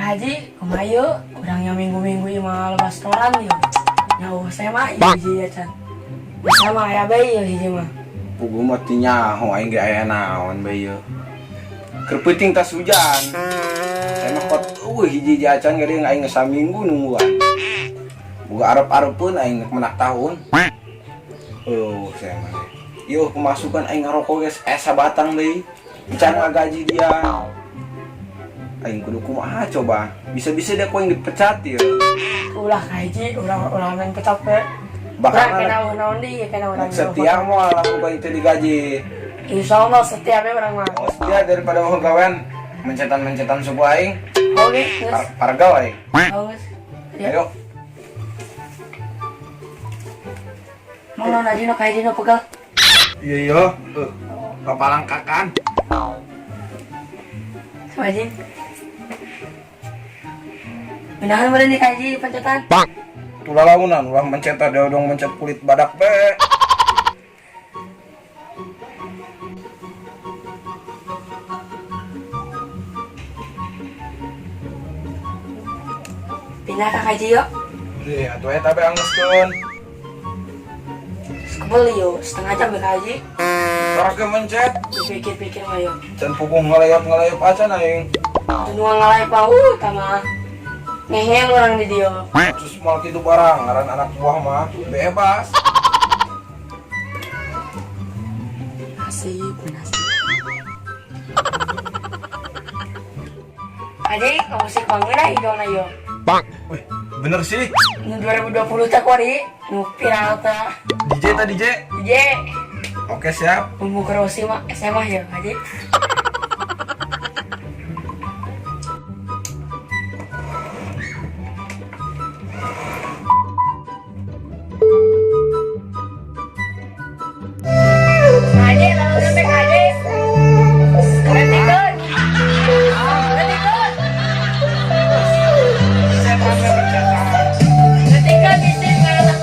Haji, kumayo, kurangnya minggu-minggu ieu mah lepas restoran yuk. Nyawa saya mah ieu hiji ya can. Bisa mah aya bae ieu hiji mah. Pugu mah teu nyaho aing ge aya naon bae ieu. Keur peuting tas hujan. Saya mah kot hiji acan gede aing geus saminggu nungguan. Boga arep-arepeun aing menak tahun. Saya mah. Yo pemasukan aing ngarokok geus sabatang deui. Can ngagaji dia. Aing kudu kumaha coba. Bisa-bisa dia yang dipecat ya. Ulah kaji, ulah main pecat teh. Bahkan kena naon deui kena urang. Setia mah lamun bae teu digaji. Insyaallah setia we urang mah. Oh, setia daripada mau gawean mencetan subuh aing. Oke, geus. Pargaw aing. Geus. Ayo. Mau naon no kaji no pegal. Iya. Kapalang kakan. Wajib. Benahan meureun dikaji pencetan. Tulah launan ulah mencetak dia dong mencet kulit badak be. Pindah ka kaji yuk. Iya, atuh eta be anggeuskeun. Kebeli yuk, setengah jam kaji. Tarake mencet. Pikir-pikir mah yuk. Can pukung ngelayap acan aing. Nuang ngalai pau tama. Ngehel orang di dia. Terus mal kitu barang ngaran anak buah mah bebas. Nasib. Adik, kamu sih panggilnya idolnya yo. Wih, bener sih. Ini 2020 tak kori, nu viral ta. DJ. DJ. Oke siap. Bumbu kerosi mah SMA ya, adik. Adik, lalu sampai adik. Ketikun. Ketikun isi kalau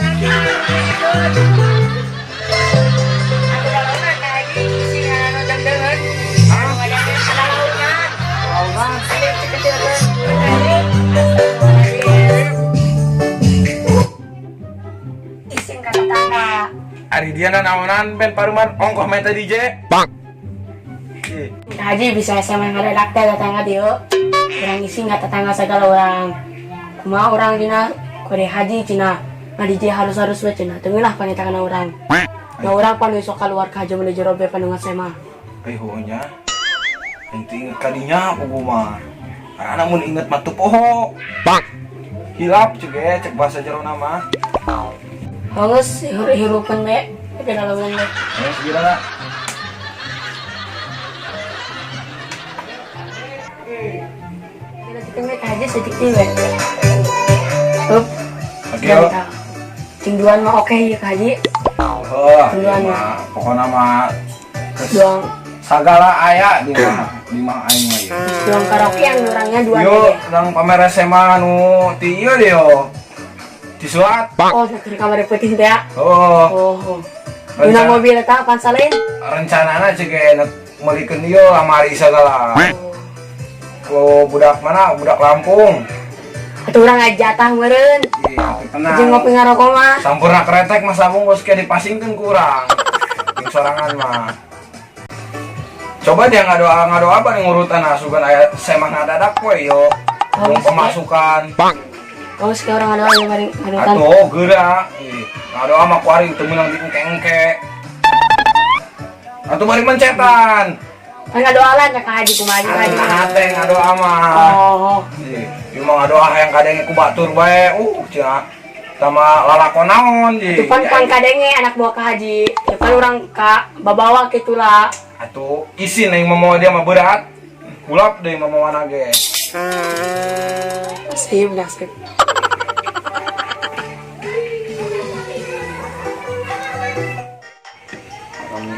aku lalunan lagi isi kalau deg-degan. Kalau ada launan. Adik kecil kan. Isin kata tangga. Ari dia naonan ben paruman ongkoh main tadi DJ. Haji bisa sama yang ada lakta tetangga dia. Orang isi nggak tetangga segala orang. Cuma orang dina kode haji cina ngadi dia harus we cina. Tenggelah panitakan orang. Nah orang pan besok keluar ke haji menuju robe panungan sema. Honya. Ente inget kadinya pugu mah. Anak mun inget mah teu poho. Hilap juga cek bahasa jero nama. Hangus hirupan me. Tapi dalam me. Segera. Kita me haji sedikit we. Up. Oke. Tingduan mah oke ya haji. Tingduan mah pokona mah Doang sagala aya di mah aing mah ieu. doang karaokean orangnya dua Yo, nang pamer SMA nu ti ieu deh yo. Di Suat. Oh, ke kamar putih teh ya. Oh. Dina mobil eta pan salin. Rencanana cek enak melikeun ieu lamari sagala. Ku budak mana? Budak Lampung. Atuh urang ngajatah meureun. Iya, tenang. Jeung ngopi ngarokok mah. Sampurna kretek mah sabung geus ke dipasingkeun ku urang. Jeung sorangan mah. Coba dia ngadoa apa nih ngurutan asugan aya semah ngadadak we yo. Pemasukan. Oh, sekarang ada yang mari ngadotan. Atuh geura. Ngadoa mah ku ari teu meunang diengke-engke. Atuh bari mencetan. Kan ngadoalan ka haji kumaha haji. Teh ngadoa mah. Oh. Ieu mah ngadoa hayang kadenge ku batur bae. Cenah. Sama lalakon naon Itu pan kadenge anak buah ka haji. Depan urang ka babawa kitu lah. Atuh isin yang memawa dia mah berat. Kulap deui mamawana ge. Nasib.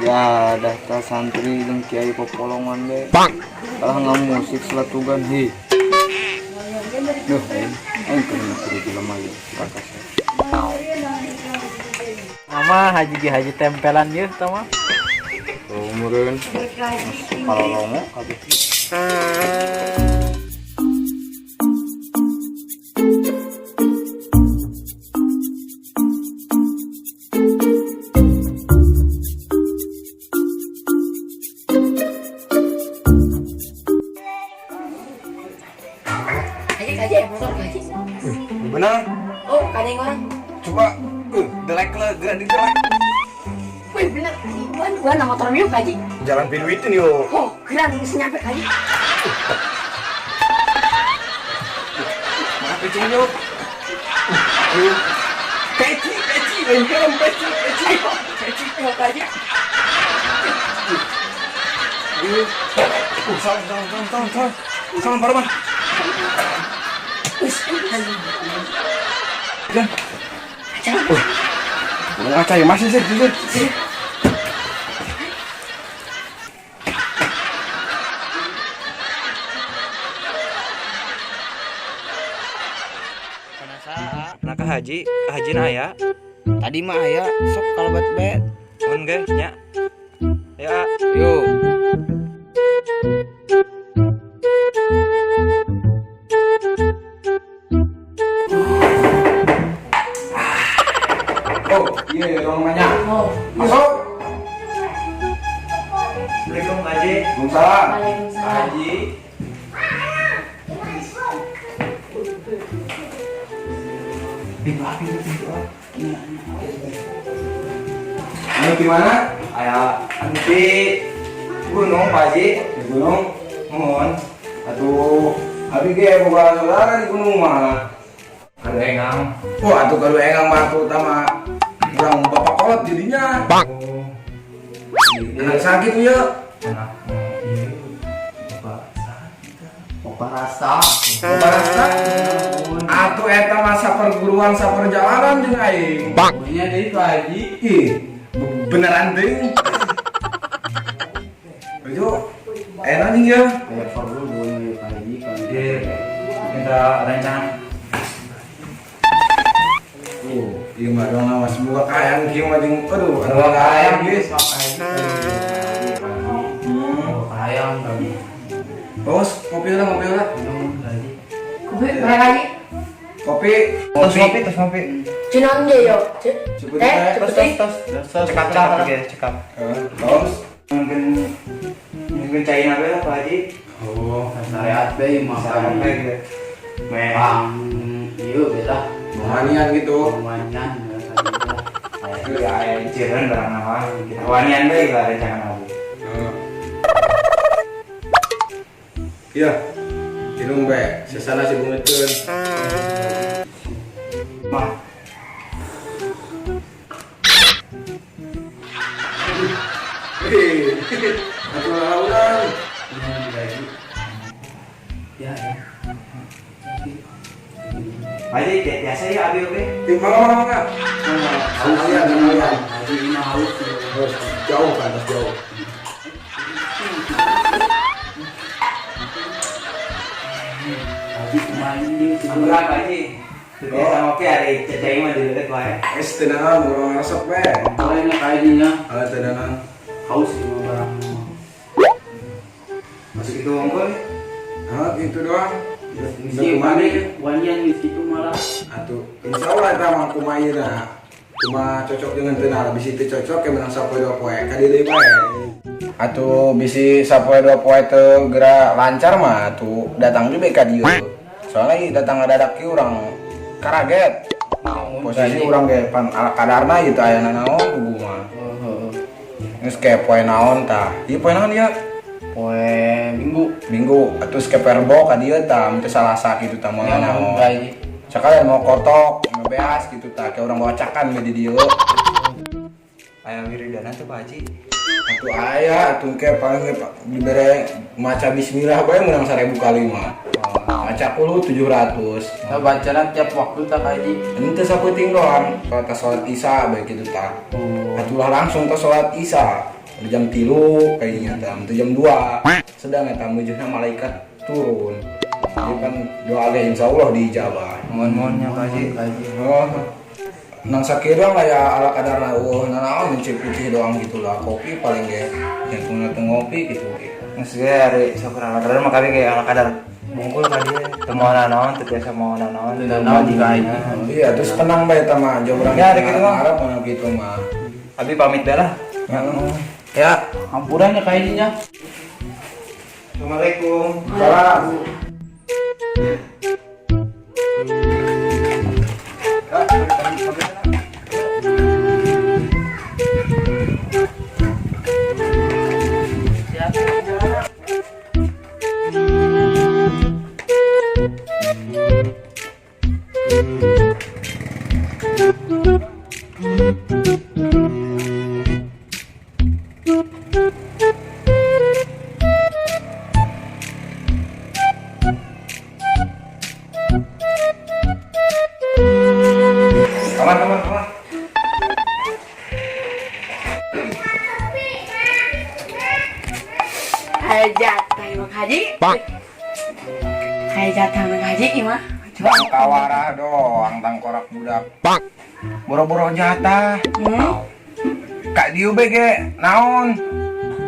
Ya, daftar santri dan kiai popolongan deh. Kalah musik selatugan hi. Duh, aing kena film aja. Mama haji tempelan ieu tah mah. Umureun kalau longo habis. Kaji motor kaji. Benar. Oh, kadang orang. Coba delek lah, gerak di delek. Wih, bener. Gua nama motor yuk kaji. Jalan Pinwitin yuk. Oh, keren bisa nyampe kaji. Mana pecing yuk? Peci, lain film peci. Tengok kaji. Salam Paraman. Dan. Belum ngaca ya masih sih. Nah ke haji na aya. Tadi mah aya, sok kalebet bet. Mun ge nya. Ya, yuk. Oh, iya ruangannya. Oh, Masuk. Assalamualaikum Haji. Waalaikumsalam. Waalaikumsalam. Haji. Ini gimana? Aya di gunung Pak Haji. Di gunung. Mohon. Atuh, abi ge boga saudara di gunung mah. Ada engang. Oh, atuh kalau engang mah utama kurang bapak kolot jadinya. Bang. Enak sakit tuh ya. Anak iya. Bapak rasa. Bapak rasa. Atuh eta masa perguruan saperjalanan jeung aing. Bang. Pokoknya dari Pak Haji. Ih, beneran ting. Bejo. Enak nih ya. Kayak perlu boleh Pak Haji kan. Kita rencana. Iya mah dong awas buka kayang kieu mah jeung aduh, Bawa ayam geus. guys, ayam kami. Bos, kopi lah. Kopi berapa kaji? Kopi. Terus ngopi. Cinang dia yo. Cepet Teh, teh. cepet. Cekap. Bos. Mungkin cair apa lah Pak Haji? Oh, Syariat be makan be. Memang iya beda. manian gitu. Wanian itu ya ciren barang apa kita wanian be lah rencana aku. Iya. Minum be, sesana si bungeteun. Mah Atuh launan. ya. Haji biasa ya abi oke. Mangga. Kalian. Haji ini haus. Jauh kan, jauh. Haji kemarin di sebelah Haji. Biasa ngopi ada cecai mah di dekat wae. Es tenangan urang ngasep be. Lainnya kayaknya Ala tenangan. haus sama barang. Masih itu ongkol. Ah, gitu doang. Misi wanian di situ malah. Atuh, insyaallah eta mah kumayeuna. Cuma cocok dengan tenar, bisi teu cocok ke menang sapoe dua poe ka dieu bae. Atuh bisi sapoe dua poe teu geura lancar mah atuh datang juga ka dieu. Soalnya ieu datang ngadadak ki urang karaget. Posisi urang ge pan ala kadarna ieu teh aya naon kudu mah. Geus ke poe naon tah? Ieu poe naon ieu? Poe Minggu atuh ke perbo ka dieu tah teu salasa kitu tah moal naon. Sekalian mau kotok, ngebeas gitu tak kayak orang bawa cakan di dieu. aya wiridana teh Pak Haji. Atuh aya, atuh ke paling dibere maca bismillah bae menang 1000 kali mah. Maca 700. Nah, bacaan tiap waktu tak Haji. Ente saputing doang, kalau tas salat isya bae kitu tah. Atuh lah langsung tas salat isya. Jam 3 kayaknya tah, jam 2. Sedang eta mujudna malaikat turun. Jadi kan doa ge insyaallah diijabah. Mohon-mohonnya Pak Haji. Oh, nang sakit doang lah ya ala kadarna nanaon mencip putih doang gitu lah, kopi paling ge yang tengah ngopi gitu ge. Geus ge ari sok ala kadar mah kami ge ala kadar bungkul ka dieu teu moal nanaon teu biasa moal nanaon teu naon juga Haji. Iya, terus tenang bae eta mah, jauh urang. Ya, ada gitu mah. Arab mah gitu mah. Abi pamit bae lah. Ya, ampuran ya kayaknya. Assalamualaikum. Salam. Aman. Hajat Mang Haji. Hajat Mang Haji imah. Bang kawarah doang tangkorak budak. Boro-boro jatah. Kak dieu bege naon?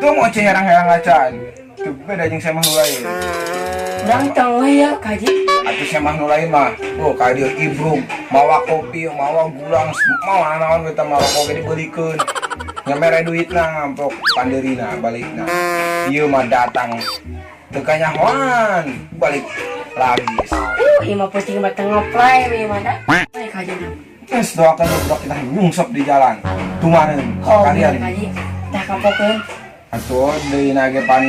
Tuh mau herang-herang acan. Tuh beda jeung saya mah nu lain. Urang teu ya Haji. Atuh saya mah nu lain mah. Oh, ka dieu ibruk, mawa kopi, mawa gula, mawa naon we teh mawa kopi dibelikeun. Ngamere duitna ngamprok pandeurina balikna. Ieu mah datang teu kanyahoan, balik lagi. Imah pusing mah teu ngoplay we imah da. Baik Haji. Geus doakeun budak kita nyungsep di jalan. Tumaneun Oh, kalian. bener, Haji. Dah kapokeun. Atuh deui nage pan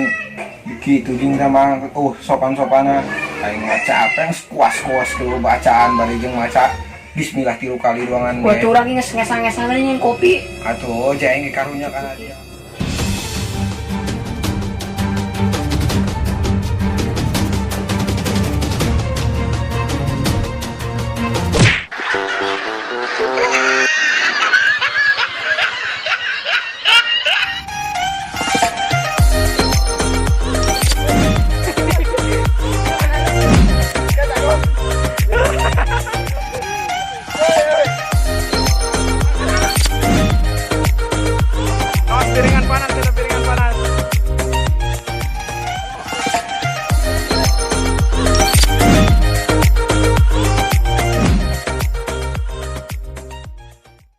kitu jeung sama sopan-sopana aing maca apa yang kuas-kuas dulu bacaan bari jeung maca bismillah 3 kali ruangan Gua tuh urang geus ngesang-ngesang ngeun kopi. atuh jaeng karunya kana dia